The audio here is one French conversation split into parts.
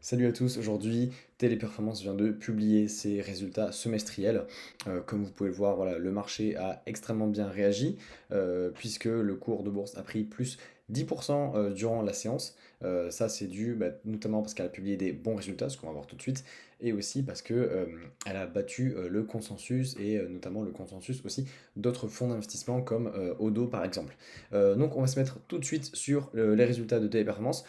Salut à tous, aujourd'hui Téléperformance vient de publier ses résultats semestriels. Comme vous pouvez le voir, voilà, le marché a extrêmement bien réagi puisque le cours de bourse a pris plus 10% durant la séance. Ça c'est dû notamment parce qu'elle a publié des bons résultats, ce qu'on va voir tout de suite, et aussi parce que elle a battu le consensus et notamment le consensus aussi d'autres fonds d'investissement comme Odo par exemple. Donc on va se mettre tout de suite sur les résultats de Téléperformance.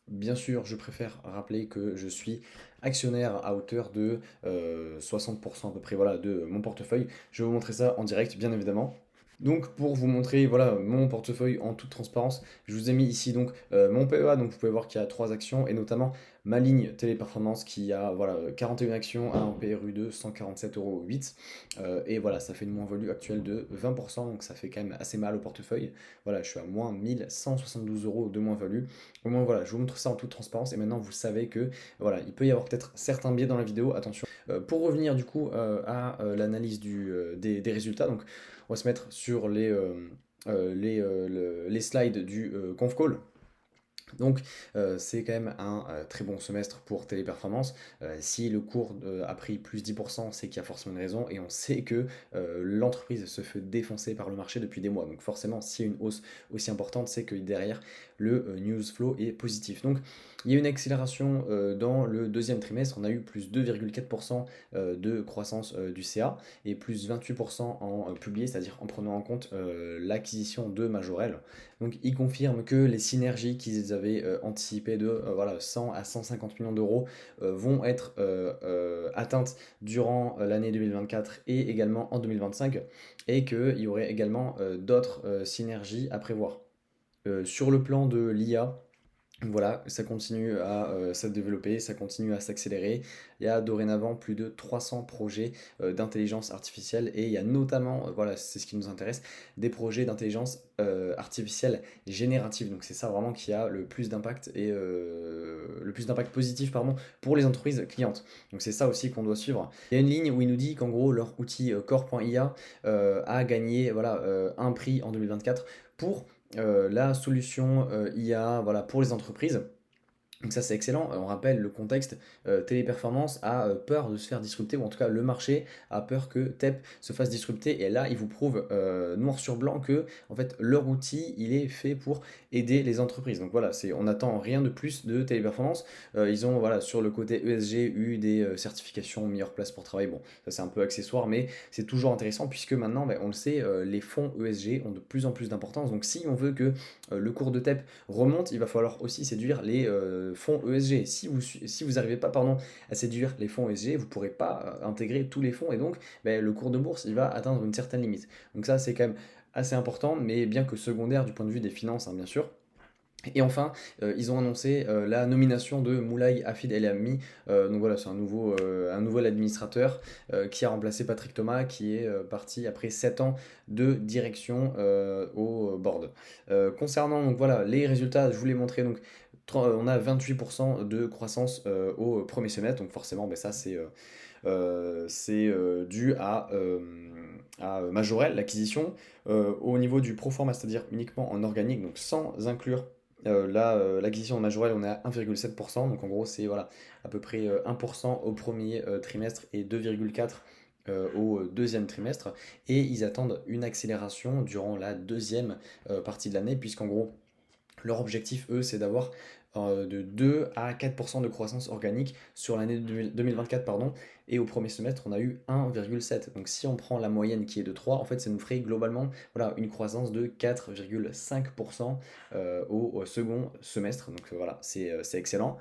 Bien sûr, je préfère rappeler que je suis actionnaire à hauteur de 60% à peu près voilà, de mon portefeuille. Je vais vous montrer ça en direct, bien évidemment. Donc pour vous montrer voilà, mon portefeuille en toute transparence, je vous ai mis ici donc mon PEA, donc vous pouvez voir qu'il y a 3 actions et notamment ma ligne Téléperformance qui a voilà, 41 actions à un PRU de 147,08 €. Et voilà, ça fait une moins-value actuelle de 20%, donc ça fait quand même assez mal au portefeuille. Voilà, je suis à moins 1172 € de moins-value. Au moins voilà, je vous montre ça en toute transparence et maintenant vous savez que voilà, il peut y avoir peut-être certains biais dans la vidéo, attention. Pour revenir du coup à l'analyse des résultats, donc on va se mettre sur les slides du conf call. Donc c'est quand même un très bon semestre pour Téléperformance. Si le cours a pris plus 10%, c'est qu'il y a forcément une raison et on sait que l'entreprise se fait défoncer par le marché depuis des mois. Donc forcément, s'il y a une hausse aussi importante, c'est que derrière, le news flow est positif. Donc il y a une accélération dans le deuxième trimestre. On a eu plus 2,4% de croissance du CA et plus 28% en publié, c'est-à-dire en prenant en compte l'acquisition de Majorel. Donc ils confirment que les synergies qu'ils avaient anticipées de voilà, 100 à 150 millions d'euros vont être atteintes durant l'année 2024 et également en 2025 et qu'il y aurait également d'autres synergies à prévoir. Sur le plan de l'IA, voilà, ça continue à se développer, ça continue à s'accélérer. Il y a dorénavant plus de 300 projets d'intelligence artificielle et il y a notamment, voilà, c'est ce qui nous intéresse, des projets d'intelligence artificielle générative. Donc c'est ça vraiment qui a le plus d'impact et le plus d'impact positif pardon, pour les entreprises clientes. Donc c'est ça aussi qu'on doit suivre. Il y a une ligne où il nous dit qu'en gros leur outil core.ia a gagné voilà, un prix en 2024 pour la solution IA voilà, pour les entreprises. Donc ça c'est excellent. On rappelle le contexte, Téléperformance a peur de se faire disrupter, ou en tout cas le marché a peur que TEP se fasse disrupter. Et là, ils vous prouvent noir sur blanc que en fait leur outil il est fait pour aider les entreprises. Donc voilà, on n'attend rien de plus de Téléperformance. Ils ont voilà sur le côté ESG eu des certifications meilleure place pour travailler. Bon, ça c'est un peu accessoire, mais c'est toujours intéressant puisque maintenant, on le sait, les fonds ESG ont de plus en plus d'importance. Donc si on veut que le cours de TEP remonte, il va falloir aussi séduire les fonds ESG. Si vous n'arrivez pas pardon, à séduire les fonds ESG, vous ne pourrez pas intégrer tous les fonds et donc le cours de bourse il va atteindre une certaine limite. Donc ça c'est quand même assez important, mais bien que secondaire du point de vue des finances, hein, bien sûr. Et enfin, ils ont annoncé la nomination de Moulay Hafid El Ammi. Donc voilà, c'est un nouvel administrateur qui a remplacé Patrick Thomas, qui est parti après 7 ans de direction au board. Concernant donc voilà les résultats, je vous l'ai montré. Donc on a 28% de croissance au premier semestre. Donc forcément, ça c'est dû à Majorel, l'acquisition. Au niveau du pro forma, c'est-à-dire uniquement en organique, donc sans inclure l'acquisition de Majorel, on est à 1,7%. Donc en gros, c'est voilà, à peu près 1% au premier trimestre et 2,4% au deuxième trimestre. Et ils attendent une accélération durant la deuxième partie de l'année, puisqu'en gros, leur objectif, eux, c'est d'avoir de 2 à 4% de croissance organique sur l'année 2024, pardon, et au premier semestre, on a eu 1,7. Donc si on prend la moyenne qui est de 3, en fait, ça nous ferait globalement voilà, une croissance de 4,5% au second semestre. Donc voilà, c'est excellent.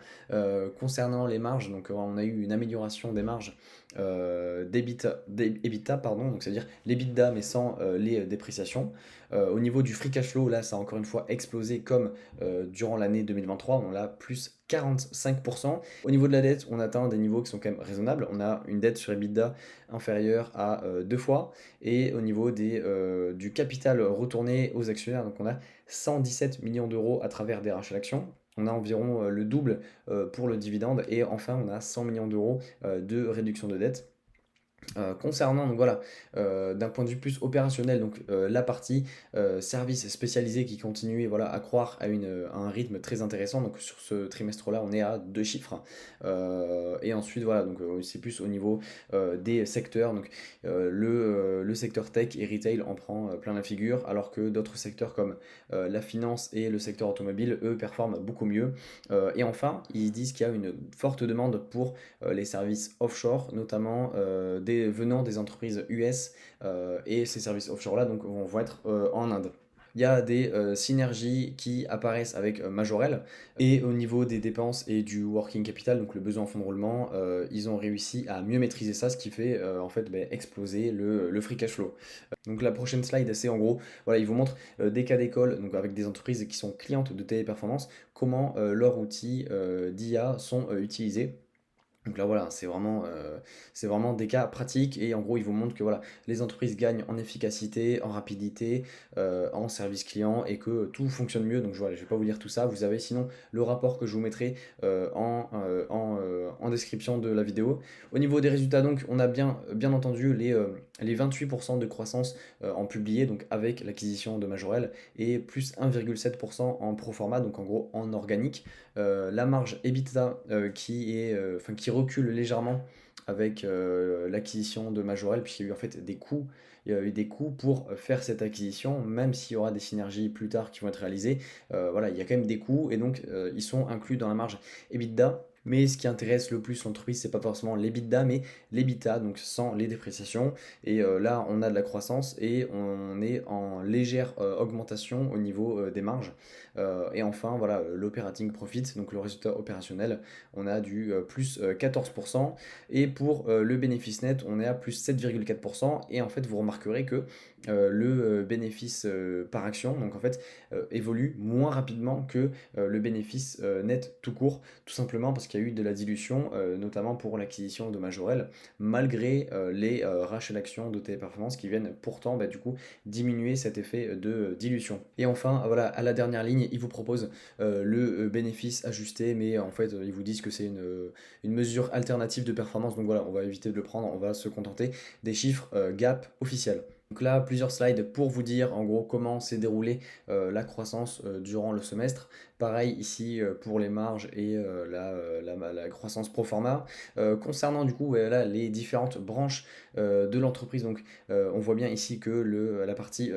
Concernant les marges, donc on a eu une amélioration des marges d'EBITA, pardon, donc c'est-à-dire l'EBITDA mais sans les dépréciations. Au niveau du free cash flow, là, ça a encore une fois explosé comme durant l'année 2023. On a plus 45%. Au niveau de la dette, on atteint des niveaux qui sont quand même raisonnables. On a une dette sur EBITDA inférieure à 2 fois. Et au niveau du capital retourné aux actionnaires, donc on a 117 millions d'euros à travers des rachats d'actions. On a environ le double pour le dividende. Et enfin, on a 100 millions d'euros de réduction de dette. Concernant donc voilà, d'un point de vue plus opérationnel, donc la partie, services spécialisés qui continue voilà à croître à un rythme très intéressant. Donc sur ce trimestre-là, on est à 2 chiffres. Et ensuite voilà, donc c'est plus au niveau, des secteurs. Donc le secteur tech et retail en prend, plein la figure, alors que d'autres secteurs comme, la finance et le secteur automobile, eux, performent beaucoup mieux. Et enfin, ils disent qu'il y a une forte demande pour les services offshore, notamment venant des entreprises US, et ces services offshore-là donc, vont être en Inde. Il y a des synergies qui apparaissent avec Majorel et au niveau des dépenses et du working capital, donc le besoin en fonds de roulement, ils ont réussi à mieux maîtriser ça, ce qui fait en fait exploser le free cash flow. Donc la prochaine slide, c'est en gros, voilà, ils vous montrent des cas d'école, donc avec des entreprises qui sont clientes de Téléperformance, comment leurs outils d'IA sont utilisés. Donc là, voilà, c'est vraiment des cas pratiques et en gros, ils vous montrent que voilà, les entreprises gagnent en efficacité, en rapidité, en service client et que tout fonctionne mieux. Donc voilà, je vais pas vous lire tout ça. Vous avez sinon le rapport que je vous mettrai en description de la vidéo. Au niveau des résultats, donc, on a bien entendu les 28% de croissance en publié, donc avec l'acquisition de Majorel, et plus 1,7% en pro forma, donc en gros en organique. La marge EBITDA qui recule légèrement avec l'acquisition de Majorel, puisqu'il y a eu en fait des coûts. Il y a eu des coûts pour faire cette acquisition, même s'il y aura des synergies plus tard qui vont être réalisées. Voilà, il y a quand même des coûts et donc ils sont inclus dans la marge EBITDA. Mais ce qui intéresse le plus l'entreprise, c'est pas forcément l'EBITDA, mais l'EBITA, donc sans les dépréciations. Et là, on a de la croissance et on est en légère augmentation au niveau des marges. Et enfin, voilà, l'operating profit, donc le résultat opérationnel, on a du plus 14%. Et pour le bénéfice net, on est à plus 7,4%. Et en fait, vous remarquerez que le bénéfice par action, donc en fait, évolue moins rapidement que le bénéfice net tout court, tout simplement parce qu'il y a eu de la dilution, notamment pour l'acquisition de Majorel, malgré les rachats d'actions de Téléperformance qui viennent pourtant du coup diminuer cet effet de dilution. Et enfin, voilà, à la dernière ligne, ils vous proposent le bénéfice ajusté, mais en fait, ils vous disent que c'est une mesure alternative de performance. Donc voilà, on va éviter de le prendre, on va se contenter des chiffres GAAP officiels. Donc là, plusieurs slides pour vous dire en gros comment s'est déroulée la croissance durant le semestre. Pareil ici pour les marges et la croissance pro forma. Concernant du coup là, les différentes branches de l'entreprise, donc on voit bien ici que la partie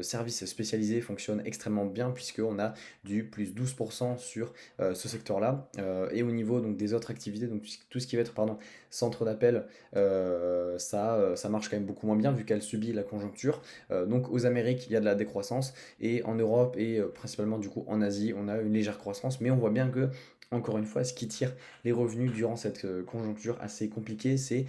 service spécialisé fonctionne extrêmement bien puisqu'on a du plus 12% sur ce secteur-là. Et au niveau donc, des autres activités, donc tout ce qui va être pardon, centre d'appel, ça marche quand même beaucoup moins bien vu qu'elle subit la conjoncture. Donc aux Amériques, il y a de la décroissance et en Europe et principalement du coup en Asie, on a une légère croissance, mais on voit bien que encore une fois, ce qui tire les revenus durant cette conjoncture assez compliquée, c'est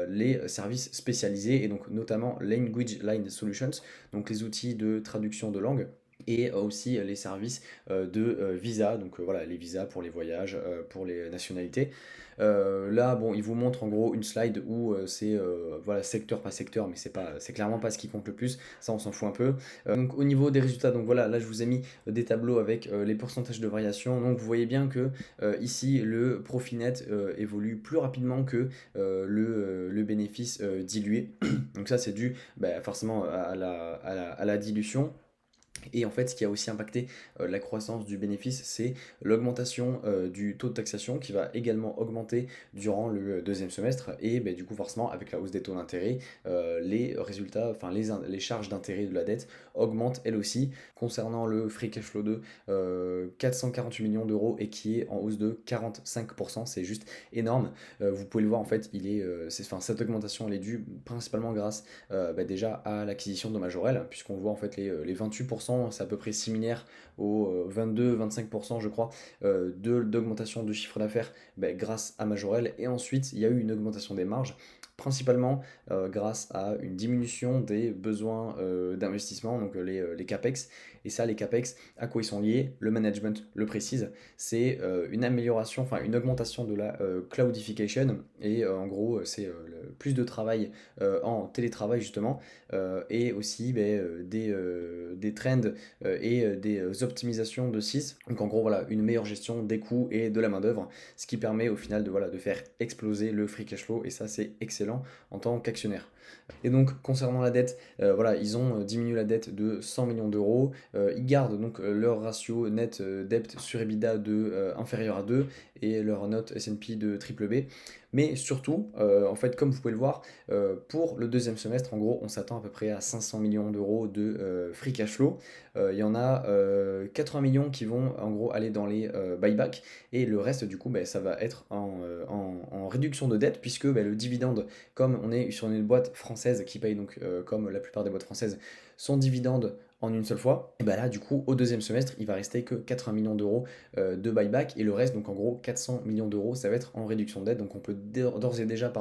les services spécialisés et donc notamment Language Line Solutions, donc les outils de traduction de langue et aussi les services de visa, donc voilà, les visas pour les voyages, pour les nationalités. Là, bon, il vous montre en gros une slide où c'est voilà, secteur par secteur, mais c'est clairement pas ce qui compte le plus, ça on s'en fout un peu. Donc au niveau des résultats, donc voilà, là je vous ai mis des tableaux avec les pourcentages de variation, donc vous voyez bien que ici le profit net évolue plus rapidement que le bénéfice dilué. Donc ça c'est dû forcément à la dilution. Et en fait, ce qui a aussi impacté la croissance du bénéfice, c'est l'augmentation du taux de taxation qui va également augmenter durant le deuxième semestre. Et du coup, forcément, avec la hausse des taux d'intérêt, les résultats, enfin les charges d'intérêt de la dette augmentent elles aussi. Concernant le free cash flow de 448 millions d'euros et qui est en hausse de 45%, c'est juste énorme. Vous pouvez le voir, en fait, cette augmentation elle est due principalement grâce déjà à l'acquisition de Majorel, puisqu'on voit en fait les 28%, c'est à peu près similaire aux 22-25% je crois d'augmentation de chiffre d'affaires grâce à Majorel. Et ensuite il y a eu une augmentation des marges, principalement grâce à une diminution des besoins d'investissement, donc les CAPEX, Et ça, les CAPEX, à quoi ils sont liés? Le management le précise. C'est une amélioration, enfin une augmentation de la cloudification. Et en gros, c'est plus de travail en télétravail justement. Et aussi ben, des trends et des optimisations de SIS. Donc en gros, voilà, une meilleure gestion des coûts et de la main-d'œuvre, ce qui permet au final de, voilà, de faire exploser le free cash flow. Et ça, c'est excellent en tant qu'actionnaire. Et donc, concernant la dette, voilà, ils ont diminué la dette de 100 millions d'euros. Ils gardent donc leur ratio net debt sur EBITDA de inférieur à 2 et leur note S&P de triple B. Mais surtout, en fait, comme vous pouvez le voir, pour le deuxième semestre, en gros, on s'attend à peu près à 500 millions d'euros de free cash flow. Il y en a 80 millions qui vont en gros aller dans les buybacks et le reste, du coup, ben, ça va être en réduction de dette puisque ben, le dividende, comme on est sur une boîte française qui paye donc, comme la plupart des boîtes françaises, son dividende en une seule fois, et bah là du coup au deuxième semestre il va rester que 80 millions d'euros de buyback et le reste donc en gros 400 millions d'euros ça va être en réduction de dette donc on peut d'ores et déjà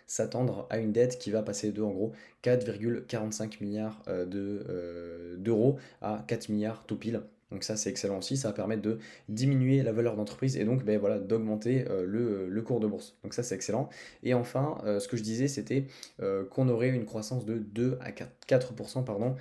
s'attendre à une dette qui va passer de en gros 4,45 milliards d'euros à 4 milliards tout pile. Donc ça c'est excellent aussi, ça va permettre de diminuer la valeur d'entreprise et donc ben, voilà, d'augmenter le cours de bourse. Donc ça c'est excellent. Et enfin, ce que je disais c'était qu'on aurait une croissance de 2 à 4% pardon,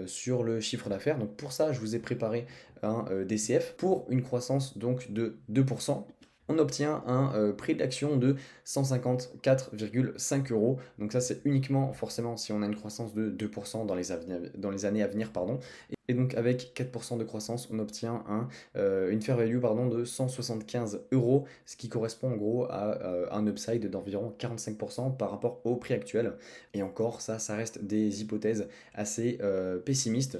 sur le chiffre d'affaires. Donc pour ça, je vous ai préparé un DCF pour une croissance donc de 2%. On obtient un prix d'action de 154,5 euros. Donc ça, c'est uniquement forcément si on a une croissance de 2% dans les années à venir. Pardon. Et donc avec 4% de croissance, on obtient une fair value pardon, de 175 euros, ce qui correspond en gros à un upside d'environ 45% par rapport au prix actuel. Et encore, ça reste des hypothèses assez pessimistes.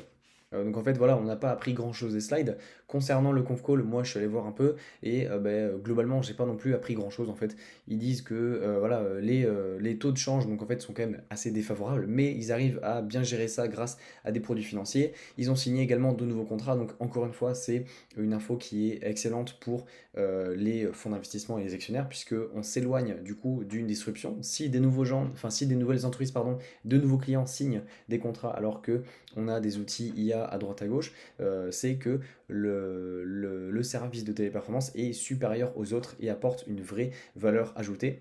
Donc en fait voilà, on n'a pas appris grand chose des slides. Concernant le conf call, moi je suis allé voir un peu et ben, globalement j'ai pas non plus appris grand chose en fait. Ils disent que voilà, les taux de change donc en fait sont quand même assez défavorables, mais ils arrivent à bien gérer ça grâce à des produits financiers. Ils ont signé également de nouveaux contrats, donc encore une fois c'est une info qui est excellente pour les fonds d'investissement et les actionnaires puisque on s'éloigne du coup d'une disruption. Si des nouveaux gens, enfin si des nouvelles entreprises pardon, de nouveaux clients signent des contrats alors que on a des outils IA à droite à gauche, c'est que le service de téléperformance est supérieur aux autres et apporte une vraie valeur ajoutée.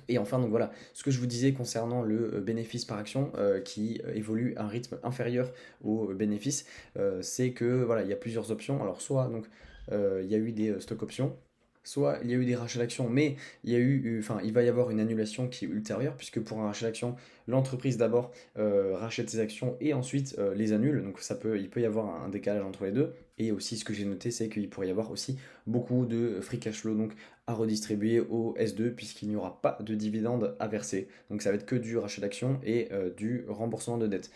Et enfin, donc voilà, ce que je vous disais concernant le bénéfice par action qui évolue à un rythme inférieur au bénéfice, c'est que voilà, il y a plusieurs options. Alors soit donc il y a eu des stock options, soit il y a eu des rachats d'actions, mais enfin, il va y avoir une annulation qui est ultérieure, puisque pour un rachat d'actions, l'entreprise d'abord rachète ses actions et ensuite les annule. Donc il peut y avoir un décalage entre les deux. Et aussi, ce que j'ai noté, c'est qu'il pourrait y avoir aussi beaucoup de free cash flow donc à redistribuer au S2 puisqu'il n'y aura pas de dividende à verser. Donc ça va être que du rachat d'actions et du remboursement de dette.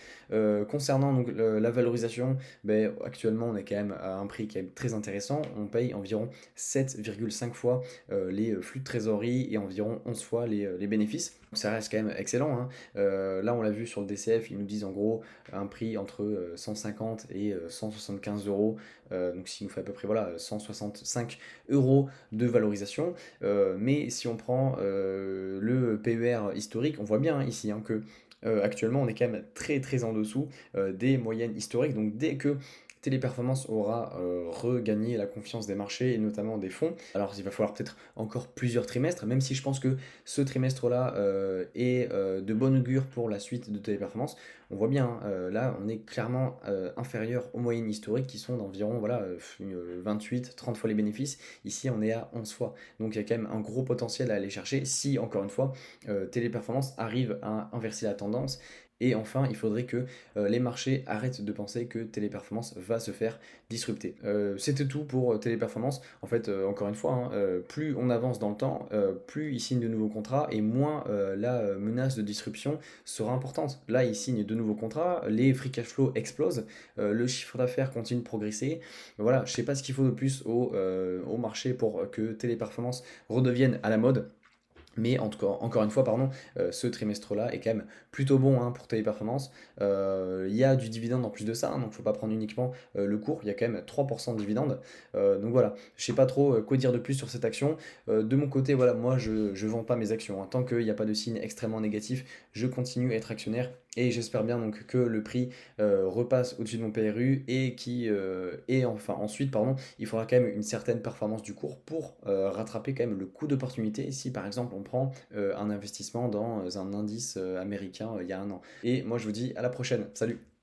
Concernant donc la valorisation, ben, actuellement on est quand même à un prix qui est très intéressant. On paye environ 7,5 fois les flux de trésorerie et environ 11 fois les bénéfices. Donc ça reste quand même excellent, hein. Là on l'a vu sur le DCF, ils nous disent en gros un prix entre 150 et 175 euros, donc ce qui nous fait à peu près voilà, 165 euros de valorisation. Mais si on prend le PER historique, on voit bien hein, ici hein, que actuellement on est quand même très très en dessous des moyennes historiques. Donc dès que Téléperformance aura regagné la confiance des marchés et notamment des fonds. Alors il va falloir peut-être encore plusieurs trimestres, même si je pense que ce trimestre-là est de bon augure pour la suite de Téléperformance. On voit bien, hein, là on est clairement inférieur aux moyennes historiques qui sont d'environ voilà, 28-30 fois les bénéfices. Ici on est à 11 fois. Donc il y a quand même un gros potentiel à aller chercher si, encore une fois, Téléperformance arrive à inverser la tendance. Et enfin, il faudrait que les marchés arrêtent de penser que Téléperformance va se faire disrupter. C'était tout pour Téléperformance. En fait, encore une fois, hein, plus on avance dans le temps, plus ils signent de nouveaux contrats et moins la menace de disruption sera importante. Là, ils signent de nouveaux contrats, les free cash flow explosent, le chiffre d'affaires continue de progresser. Voilà, je ne sais pas ce qu'il faut de plus au marché pour que Téléperformance redevienne à la mode. Mais en tout cas, encore une fois, pardon, ce trimestre-là est quand même plutôt bon hein, pour Téléperformance. Il y a du dividende en plus de ça, hein, donc il ne faut pas prendre uniquement le cours. Il y a quand même 3% de dividende. Donc voilà, je ne sais pas trop quoi dire de plus sur cette action. De mon côté, voilà, moi je ne vends pas mes actions. Hein. Tant qu'il n'y a pas de signe extrêmement négatif, je continue à être actionnaire Et j'espère bien donc que le prix repasse au-dessus de mon PRU et enfin ensuite pardon, il faudra quand même une certaine performance du cours pour rattraper quand même le coût d'opportunité si par exemple on prend un investissement dans un indice américain il y a un an. Et moi je vous dis à la prochaine, salut!